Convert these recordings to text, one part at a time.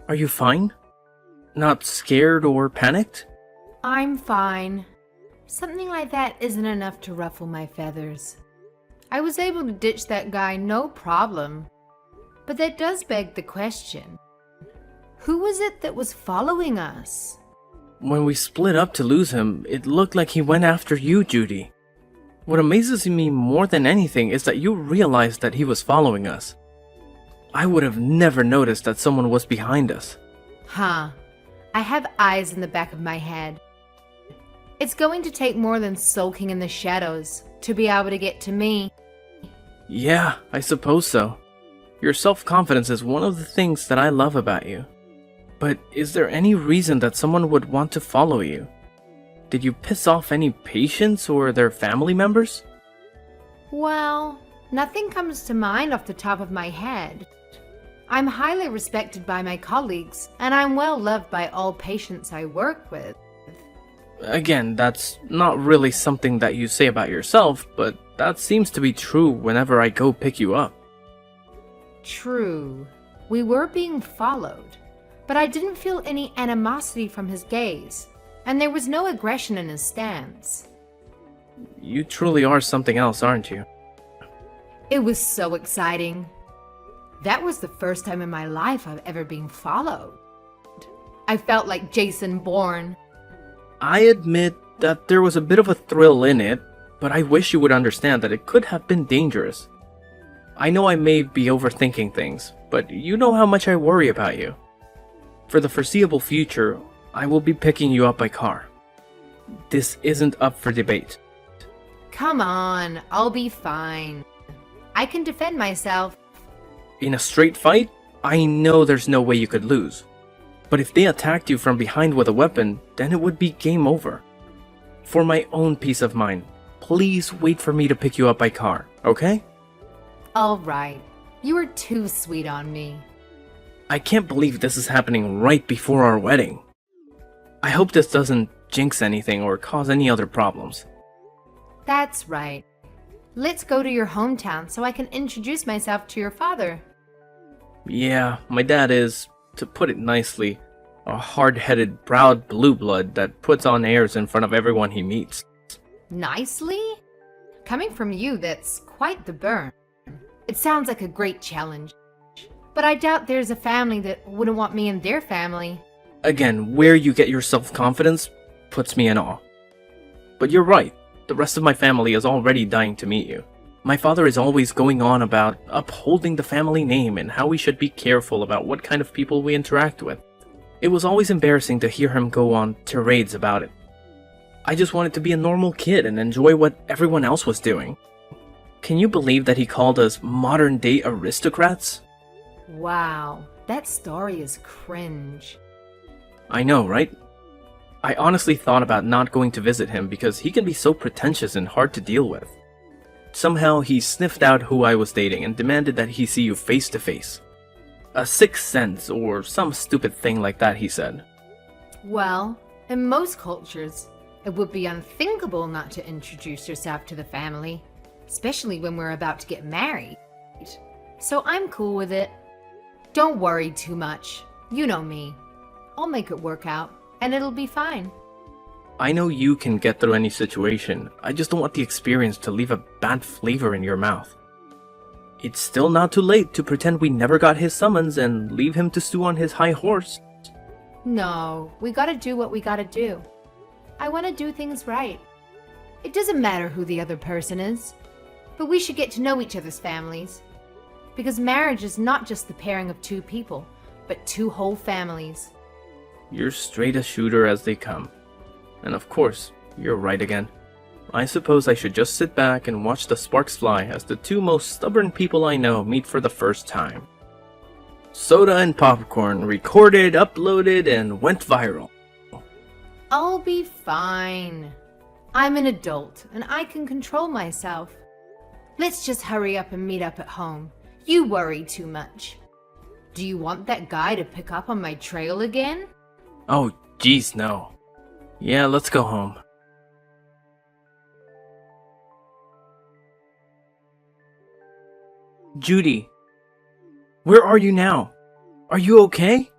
Are you fine? Not scared or panicked? I'm fine. Something like that isn't enough to ruffle my feathers. I was able to ditch that guy no problem. But that does beg the question. Who was it that was following us? When we split up to lose him, it looked like he went after you, Judy. What amazes me more than anything is that you realized that he was following us. I would have never noticed that someone was behind us. Huh. I have eyes in the back of my head. It's going to take more than sulking in the shadows to be able to get to me. Yeah, I suppose so. Your self-confidence is one of the things that I love about you. But is there any reason that someone would want to follow you? Did you piss off any patients or their family members? Well, nothing comes to mind off the top of my head. I'm highly respected by my colleagues, and I'm well loved by all patients I work with. Again, that's not really something that you say about yourself, but that seems to be true whenever I go pick you up. True. We were being followed, but I didn't feel any animosity from his gaze, and there was no aggression in his stance. You truly are something else, aren't you? It was so exciting. That was the first time in my life I've ever been followed. I felt like Jason Bourne. I admit that there was a bit of a thrill in it, but I wish you would understand that it could have been dangerous. I know I may be overthinking things, but you know how much I worry about you. For the foreseeable future, I will be picking you up by car. This isn't up for debate. Come on, I'll be fine. I can defend myself. In a straight fight, I know there's no way you could lose. But if they attacked you from behind with a weapon, then it would be game over. For my own peace of mind, please wait for me to pick you up by car, okay? All right. You are too sweet on me. I can't believe this is happening right before our wedding. I hope this doesn't jinx anything or cause any other problems. That's right. Let's go to your hometown so I can introduce myself to your father. Yeah, my dad is, to put it nicely, a hard-headed, proud blue blood that puts on airs in front of everyone he meets. Nicely? Coming from you, that's quite the burn. It sounds like a great challenge. But I doubt there's a family that wouldn't want me in their family. Again, where you get your self-confidence puts me in awe. But you're right, the rest of my family is already dying to meet you. My father is always going on about upholding the family name and how we should be careful about what kind of people we interact with. It was always embarrassing to hear him go on tirades about it. I just wanted to be a normal kid and enjoy what everyone else was doing. Can you believe that he called us modern-day aristocrats? Wow, that story is cringe. I know, right? I honestly thought about not going to visit him because he can be so pretentious and hard to deal with. Somehow he sniffed out who I was dating and demanded that he see you face to face. A sixth sense or some stupid thing like that, he said. Well, in most cultures, it would be unthinkable not to introduce yourself to the family, especially when we're about to get married. So I'm cool with it. Don't worry too much. You know me. I'll make it work out, and it'll be fine. I know you can get through any situation. I just don't want the experience to leave a bad flavor in your mouth. It's still not too late to pretend we never got his summons and leave him to stew on his high horse. No, we gotta do what we gotta do. I want to do things right. It doesn't matter who the other person is, but we should get to know each other's families. Because marriage is not just the pairing of two people, but two whole families. You're straight a shooter as they come. And of course, you're right again. I suppose I should just sit back and watch the sparks fly as the two most stubborn people I know meet for the first time. Soda and popcorn, recorded, uploaded, and went viral. I'll be fine. I'm an adult, and I can control myself. Let's just hurry up and meet up at home. You worry too much. Do you want that guy to pick up on my trail again? Oh, geez, no. Yeah, let's go home. Judy, where are you now? Are you okay?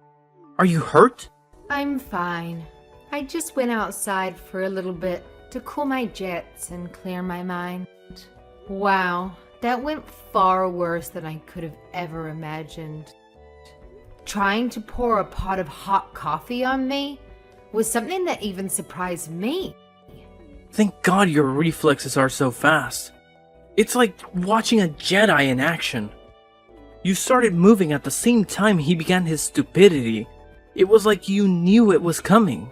Are you hurt? I'm fine. I just went outside for a little bit to cool my jets and clear my mind. Wow, that went far worse than I could have ever imagined. Trying to pour a pot of hot coffee on me was something that even surprised me. Thank God your reflexes are so fast. It's like watching a Jedi in action. You started moving at the same time he began his stupidity. It was like you knew it was coming.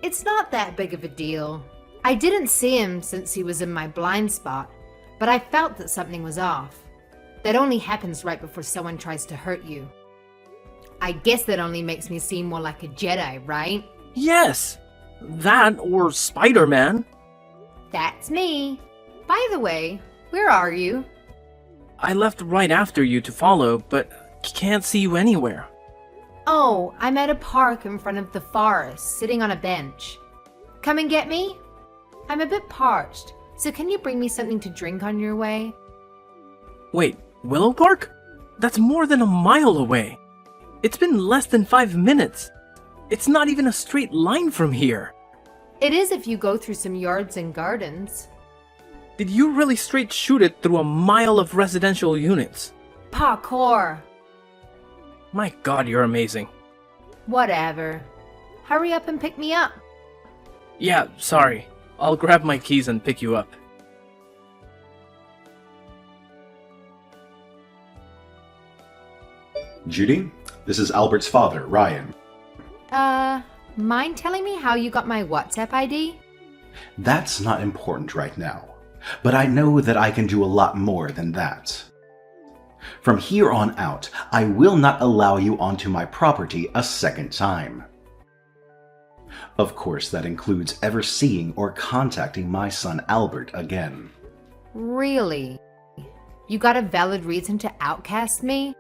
It's not that big of a deal. I didn't see him since he was in my blind spot, but I felt that something was off. That only happens right before someone tries to hurt you. I guess that only makes me seem more like a Jedi, right? Yes! That or Spider-Man. That's me. By the way, where are you? I left right after you to follow, but can't see you anywhere. Oh, I'm at a park in front of the forest, sitting on a bench. Come and get me? I'm a bit parched, so can you bring me something to drink on your way? Wait, Willow Park? That's more than a mile away. It's been less than 5 minutes. It's not even a straight line from here. It is if you go through some yards and gardens. Did you really straight shoot it through a mile of residential units? Parkour. My God, you're amazing. Whatever. Hurry up and pick me up. Yeah, sorry. I'll grab my keys and pick you up. Judy, this is Albert's father, Ryan. Mind telling me how you got my WhatsApp ID? That's not important right now, but I know that I can do a lot more than that. From here on out, I will not allow you onto my property a second time. Of course, that includes ever seeing or contacting my son Albert again. Really? You got a valid reason to outcast me?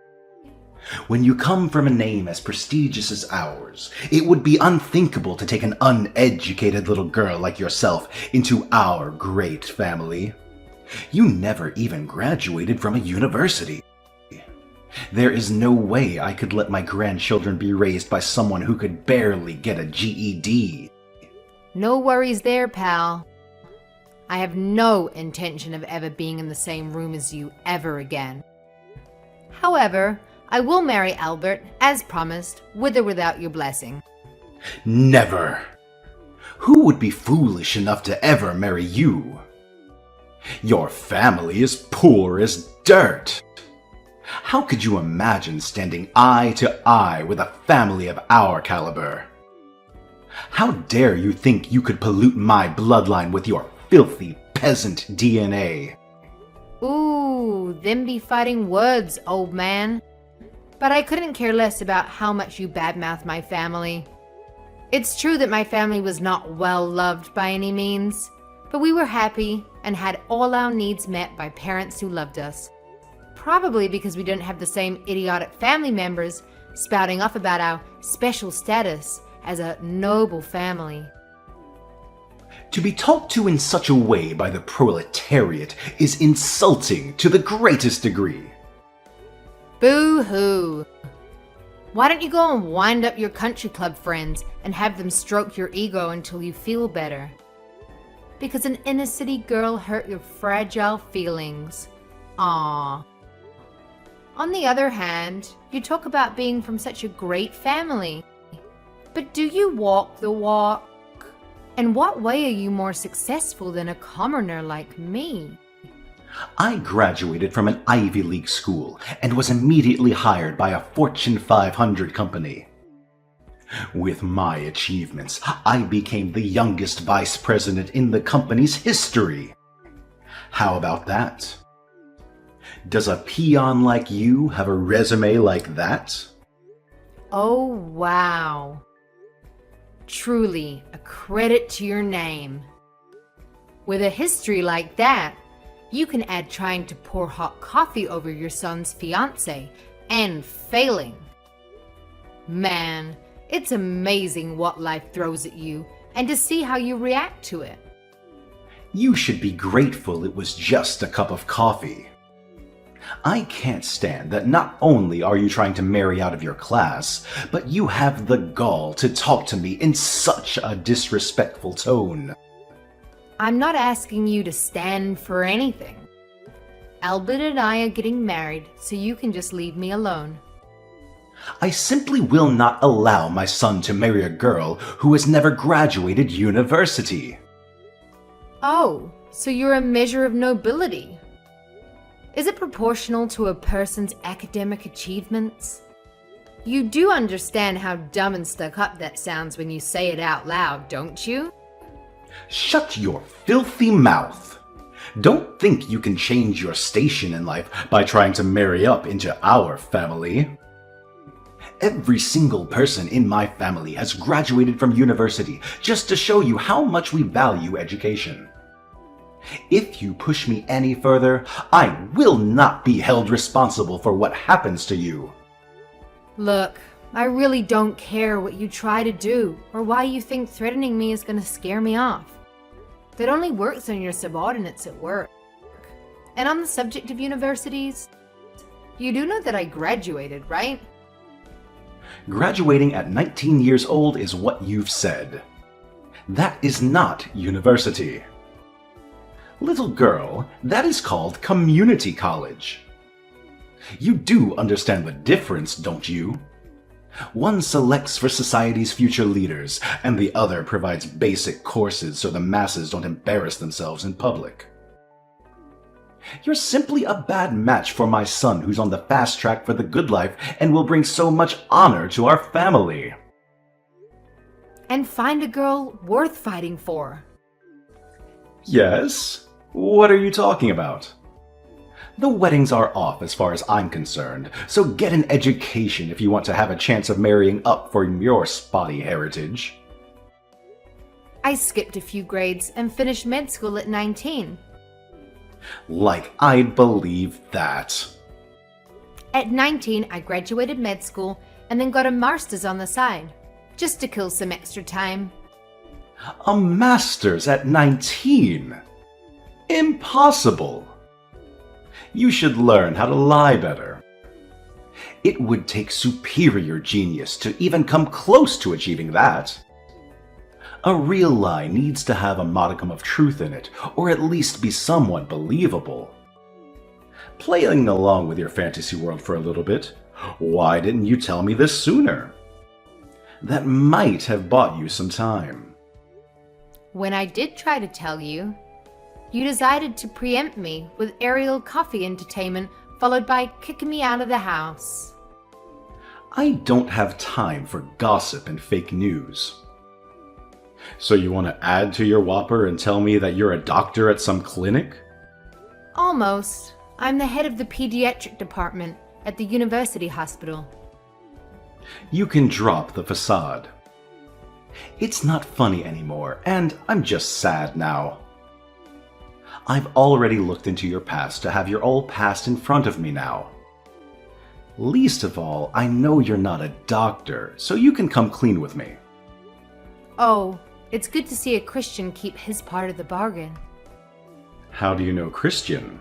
When you come from a name as prestigious as ours, it would be unthinkable to take an uneducated little girl like yourself into our great family. You never even graduated from a university. There is no way I could let my grandchildren be raised by someone who could barely get a GED. No worries there, pal. I have no intention of ever being in the same room as you ever again. However, I will marry Albert, as promised, with or without your blessing. Never! Who would be foolish enough to ever marry you? Your family is poor as dirt. How could you imagine standing eye to eye with a family of our caliber? How dare you think you could pollute my bloodline with your filthy peasant DNA? Ooh, them be fighting words, old man. But I couldn't care less about how much you badmouth my family. It's true that my family was not well loved by any means, but we were happy and had all our needs met by parents who loved us. Probably because we didn't have the same idiotic family members spouting off about our special status as a noble family. To be talked to in such a way by the proletariat is insulting to the greatest degree. Boo-hoo. Why don't you go and wind up your country club friends and have them stroke your ego until you feel better? Because an inner city girl hurt your fragile feelings. Aww. On the other hand, you talk about being from such a great family. But do you walk the walk? In what way are you more successful than a commoner like me? I graduated from an Ivy League school and was immediately hired by a Fortune 500 company. With my achievements, I became the youngest vice president in the company's history. How about that? Does a peon like you have a resume like that? Oh, wow. Truly a credit to your name. With a history like that, you can add trying to pour hot coffee over your son's fiancé and failing. Man, it's amazing what life throws at you and to see how you react to it. You should be grateful it was just a cup of coffee. I can't stand that not only are you trying to marry out of your class, but you have the gall to talk to me in such a disrespectful tone. I'm not asking you to stand for anything. Albert and I are getting married, so you can just leave me alone. I simply will not allow my son to marry a girl who has never graduated university. Oh, so you're a measure of nobility. Is it proportional to a person's academic achievements? You do understand how dumb and stuck up that sounds when you say it out loud, don't you? Shut your filthy mouth. Don't think you can change your station in life by trying to marry up into our family. Every single person in my family has graduated from university just to show you how much we value education. If you push me any further, I will not be held responsible for what happens to you. Look, I really don't care what you try to do or why you think threatening me is going to scare me off. That only works on your subordinates at work. And on the subject of universities, you do know that I graduated, right? Graduating at 19 years old is what you've said. That is not university. Little girl, that is called community college. You do understand the difference, don't you? One selects for society's future leaders, and the other provides basic courses so the masses don't embarrass themselves in public. You're simply a bad match for my son who's on the fast track for the good life and will bring so much honor to our family. And find a girl worth fighting for. Yes? What are you talking about? The weddings are off as far as I'm concerned, so get an education if you want to have a chance of marrying up for your spotty heritage. I skipped a few grades and finished med school at 19. Like I'd believe that. At 19, I graduated med school and then got a master's on the side, just to kill some extra time. A master's at 19? Impossible! You should learn how to lie better. It would take superior genius to even come close to achieving that. A real lie needs to have a modicum of truth in it, or at least be somewhat believable. Playing along with your fantasy world for a little bit, why didn't you tell me this sooner? That might have bought you some time. When I did try to tell you, you decided to preempt me with aerial coffee entertainment followed by kicking me out of the house. I don't have time for gossip and fake news. So you want to add to your whopper and tell me that you're a doctor at some clinic? Almost. I'm the head of the pediatric department at the university hospital. You can drop the facade. It's not funny anymore, and I'm just sad now. I've already looked into your past to have your old past in front of me now. Least of all, I know you're not a doctor, so you can come clean with me. Oh, it's good to see a Christian keep his part of the bargain. How do you know Christian?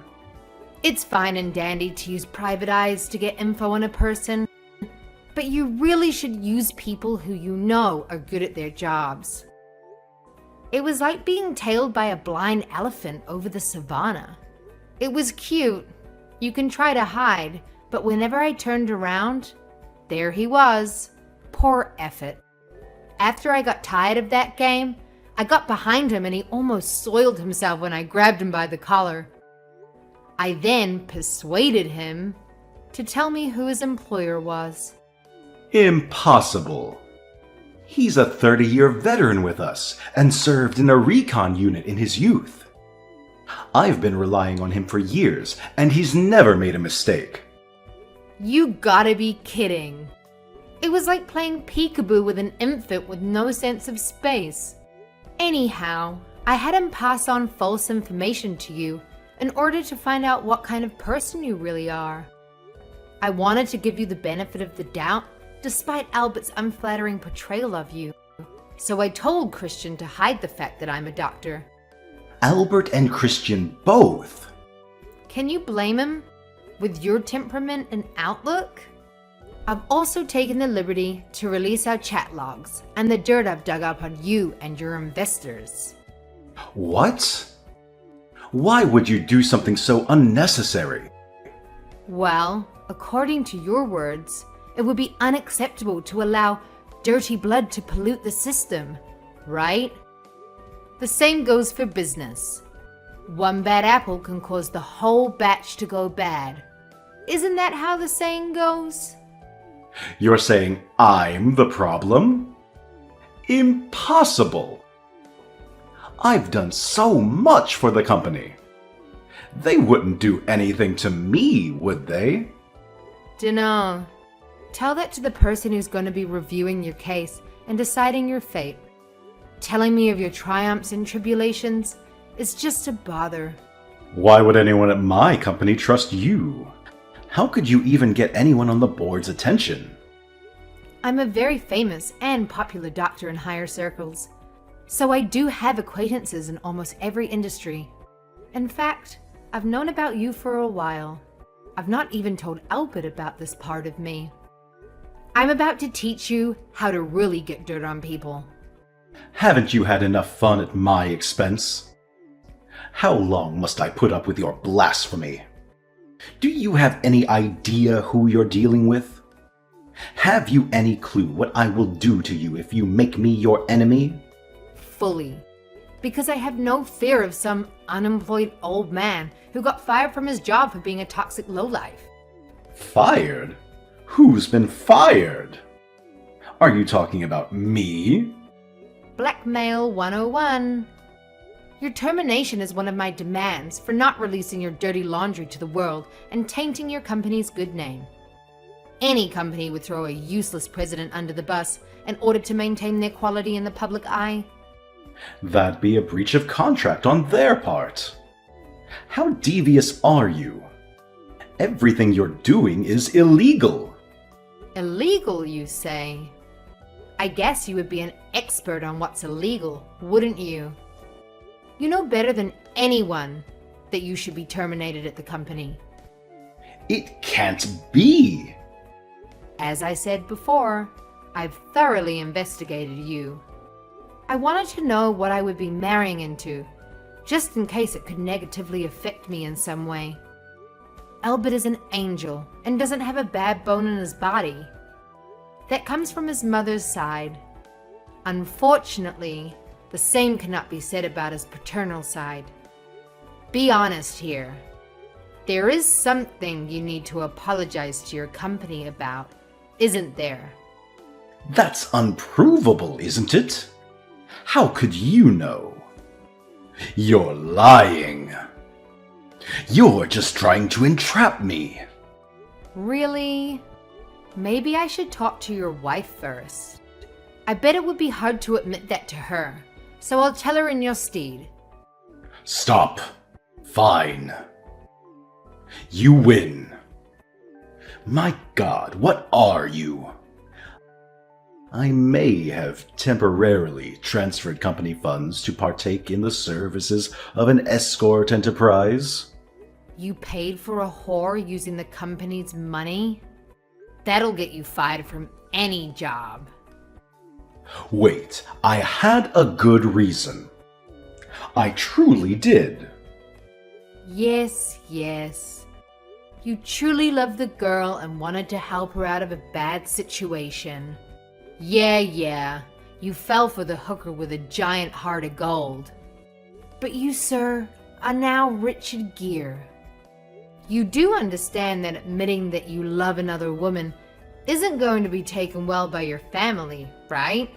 It's fine and dandy to use private eyes to get info on a person, but you really should use people who you know are good at their jobs. It was like being tailed by a blind elephant over the savannah. It was cute. You can try to hide, but whenever I turned around, there he was. Poor effort. After I got tired of that game, I got behind him and he almost soiled himself when I grabbed him by the collar. I then persuaded him to tell me who his employer was. Impossible. He's a 30-year veteran with us and served in a recon unit in his youth. I've been relying on him for years, and he's never made a mistake. You gotta be kidding. It was like playing peekaboo with an infant with no sense of space. Anyhow, I had him pass on false information to you in order to find out what kind of person you really are. I wanted to give you the benefit of the doubt despite Albert's unflattering portrayal of you. So I told Christian to hide the fact that I'm a doctor. Albert and Christian both? Can you blame him? with your temperament and outlook? I've also taken the liberty to release our chat logs and the dirt I've dug up on you and your investors. What? Why would you do something so unnecessary? Well, according to your words, it would be unacceptable to allow dirty blood to pollute the system, right? The same goes for business. One bad apple can cause the whole batch to go bad. Isn't that how the saying goes? You're saying I'm the problem? Impossible! I've done so much for the company. They wouldn't do anything to me, would they? Dunno. Tell that to the person who's going to be reviewing your case and deciding your fate. Telling me of your triumphs and tribulations is just a bother. Why would anyone at my company trust you? How could you even get anyone on the board's attention? I'm a very famous and popular doctor in higher circles, so I do have acquaintances in almost every industry. In fact, I've known about you for a while. I've not even told Albert about this part of me. I'm about to teach you how to really get dirt on people. Haven't you had enough fun at my expense? How long must I put up with your blasphemy? Do you have any idea who you're dealing with? Have you any clue what I will do to you if you make me your enemy? Fully. Because I have no fear of some unemployed old man who got fired from his job for being a toxic lowlife. Fired? Who's been fired? Are you talking about me? Blackmail 101. Your termination is one of my demands for not releasing your dirty laundry to the world and tainting your company's good name. Any company would throw a useless president under the bus in order to maintain their quality in the public eye. That'd be a breach of contract on their part. How devious are you? Everything you're doing is illegal. Illegal, you say? I guess you would be an expert on what's illegal, wouldn't you? You know better than anyone that you should be terminated at the company. It can't be. As I said before, I've thoroughly investigated you. I wanted to know what I would be marrying into, just in case it could negatively affect me in some way. Albert is an angel and doesn't have a bad bone in his body. That comes from his mother's side. Unfortunately, the same cannot be said about his paternal side. Be honest here. There is something you need to apologize to your company about, isn't there? That's unprovable, isn't it? How could you know? You're lying. You're just trying to entrap me. Really? Maybe I should talk to your wife first. I bet it would be hard to admit that to her, so I'll tell her in your stead. Stop. Fine. You win. My God, what are you? I may have temporarily transferred company funds to partake in the services of an escort enterprise. You paid for a whore using the company's money? That'll get you fired from any job. Wait, I had a good reason. I truly did. Yes. You truly loved the girl and wanted to help her out of a bad situation. Yeah. You fell for the hooker with a giant heart of gold. But you, sir, are now Richard Gere. You do understand that admitting that you love another woman isn't going to be taken well by your family, right?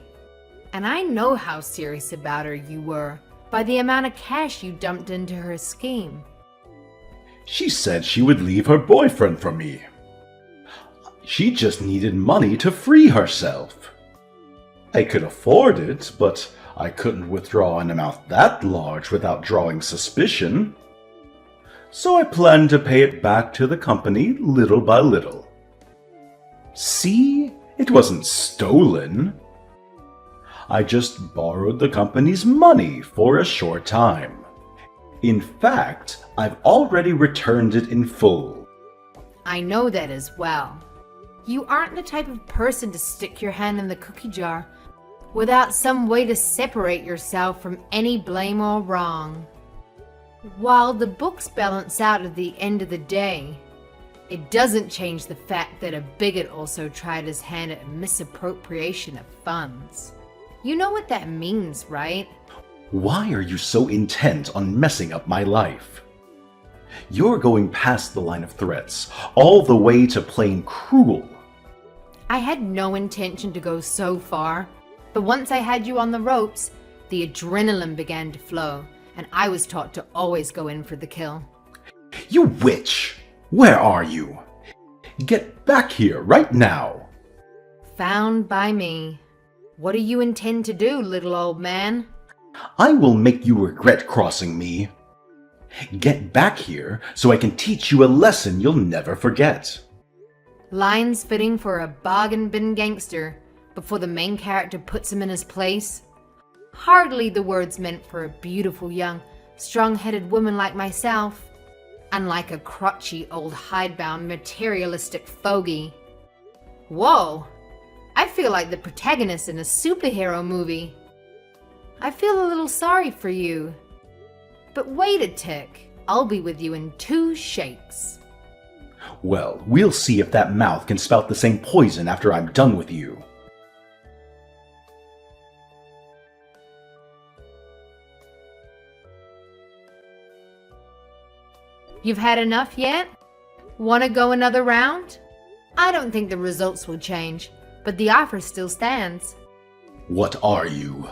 And I know how serious about her you were by the amount of cash you dumped into her scheme. She said she would leave her boyfriend for me. She just needed money to free herself. I could afford it, but I couldn't withdraw an amount that large without drawing suspicion. So I planned to pay it back to the company little by little. See? It wasn't stolen. I just borrowed the company's money for a short time. In fact, I've already returned it in full. I know that as well. You aren't the type of person to stick your hand in the cookie jar without some way to separate yourself from any blame or wrong. While the books balance out at the end of the day, it doesn't change the fact that a bigot also tried his hand at misappropriation of funds. You know what that means, right? Why are you so intent on messing up my life? You're going past the line of threats, all the way to plain cruel. I had no intention to go so far, but once I had you on the ropes, the adrenaline began to flow, and I was taught to always go in for the kill. You witch! Where are you? Get back here right now! Found by me. What do you intend to do, little old man? I will make you regret crossing me. Get back here so I can teach you a lesson you'll never forget. Lines fitting for a bargain bin gangster before the main character puts him in his place. Hardly the words meant for a beautiful young, strong-headed woman like myself, unlike a crotchy old hidebound materialistic fogey. Whoa! I feel like the protagonist in a superhero movie. I feel a little sorry for you. But wait a tick, I'll be with you in 2 shakes. Well, we'll see if that mouth can spout the same poison after I'm done with you. You've had enough yet? Want to go another round? I don't think the results will change, but the offer still stands. What are you?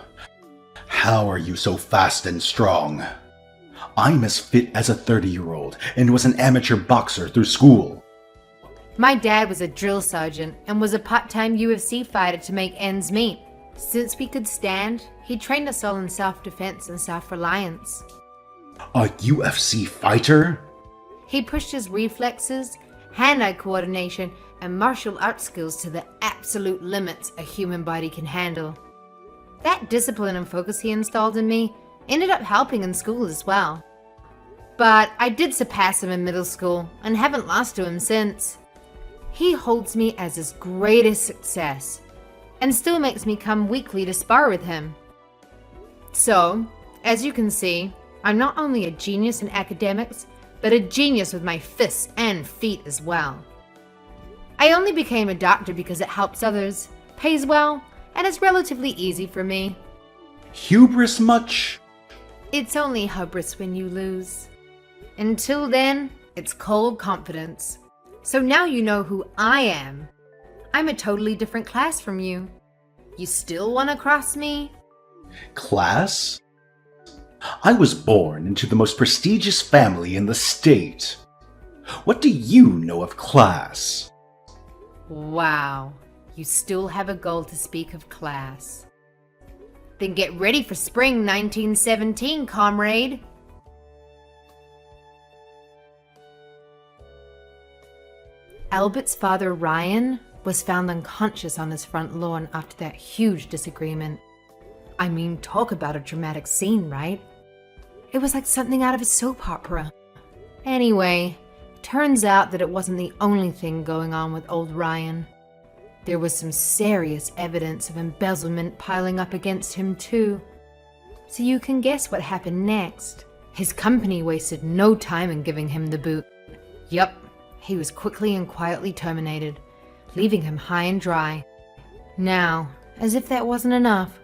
How are you so fast and strong? I'm as fit as a 30-year-old and was an amateur boxer through school. My dad was a drill sergeant and was a part-time UFC fighter to make ends meet. Since we could stand, he trained us all in self-defense and self-reliance. A UFC fighter? He pushed his reflexes, hand-eye coordination, and martial arts skills to the absolute limits a human body can handle. That discipline and focus he installed in me ended up helping in school as well. But I did surpass him in middle school and haven't lost to him since. He holds me as his greatest success and still makes me come weekly to spar with him. So, as you can see, I'm not only a genius in academics, but a genius with my fists and feet as well. I only became a doctor because it helps others, pays well, and is relatively easy for me. Hubris much? It's only hubris when you lose. Until then, it's cold confidence. So now you know who I am. I'm a totally different class from you. You still want to cross me? Class? I was born into the most prestigious family in the state. What do you know of class? Wow, you still have a goal to speak of class. Then get ready for spring 1917, comrade. Albert's father, Ryan, was found unconscious on his front lawn after that huge disagreement. I mean, talk about a dramatic scene, right? It was like something out of a soap opera. Anyway, turns out that it wasn't the only thing going on with old Ryan. There was some serious evidence of embezzlement piling up against him too. So you can guess what happened next. His company wasted no time in giving him the boot. Yup, he was quickly and quietly terminated, leaving him high and dry. Now, as if that wasn't enough,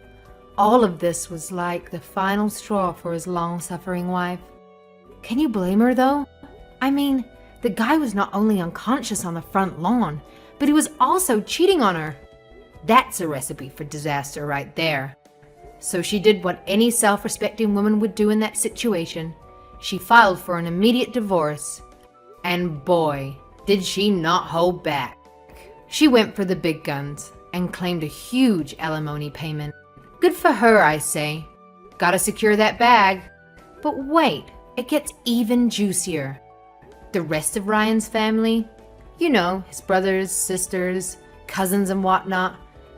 all of this was like the final straw for his long-suffering wife. Can you blame her, though? I mean, the guy was not only unconscious on the front lawn, but he was also cheating on her. That's a recipe for disaster right there. So she did what any self-respecting woman would do in that situation. She filed for an immediate divorce. And boy, did she not hold back. She went for the big guns and claimed a huge alimony payment. Good for her, I say. Gotta secure that bag. But wait, it gets even juicier. The rest of Ryan's family, you know, his brothers, sisters, cousins and whatnot,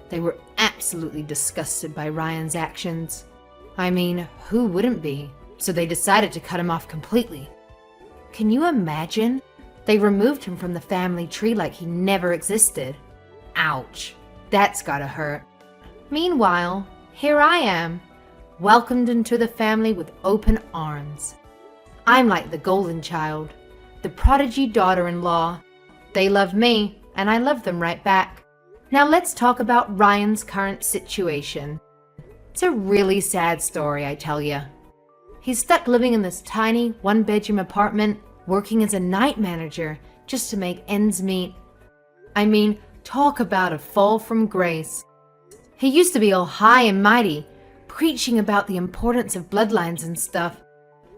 they were absolutely disgusted by Ryan's actions. I mean, who wouldn't be? So they decided to cut him off completely. Can you imagine? They removed him from the family tree like he never existed. Ouch. That's gotta hurt. Meanwhile, here I am, welcomed into the family with open arms. I'm like the golden child, the prodigy daughter-in-law. They love me, and I love them right back. Now let's talk about Ryan's current situation. It's a really sad story, I tell ya. He's stuck living in this tiny, one-bedroom apartment, working as a night manager just to make ends meet. I mean, talk about a fall from grace. He used to be all high and mighty, preaching about the importance of bloodlines and stuff.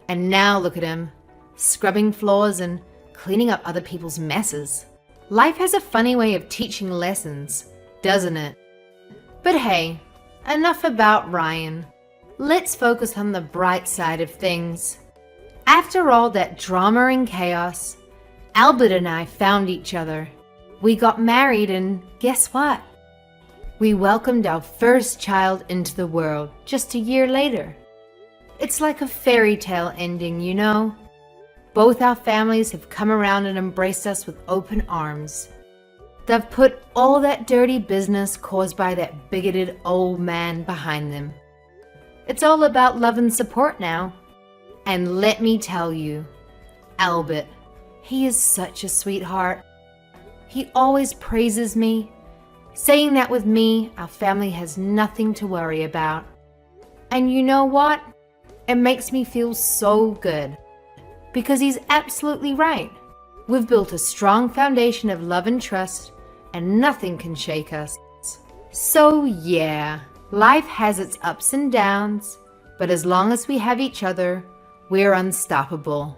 And now look at him, scrubbing floors and cleaning up other people's messes. Life has a funny way of teaching lessons, doesn't it? But hey, enough about Ryan. Let's focus on the bright side of things. After all that drama and chaos, Albert and I found each other. We got married and guess what? We welcomed our first child into the world just a year later. It's like a fairy tale ending, you know? Both our families have come around and embraced us with open arms. They've put all that dirty business caused by that bigoted old man behind them. It's all about love and support now. And let me tell you, Albert, he is such a sweetheart. He always praises me, saying that with me, our family has nothing to worry about. And you know what? It makes me feel so good. Because he's absolutely right. We've built a strong foundation of love and trust, and nothing can shake us. So yeah, life has its ups and downs, but as long as we have each other, we're unstoppable.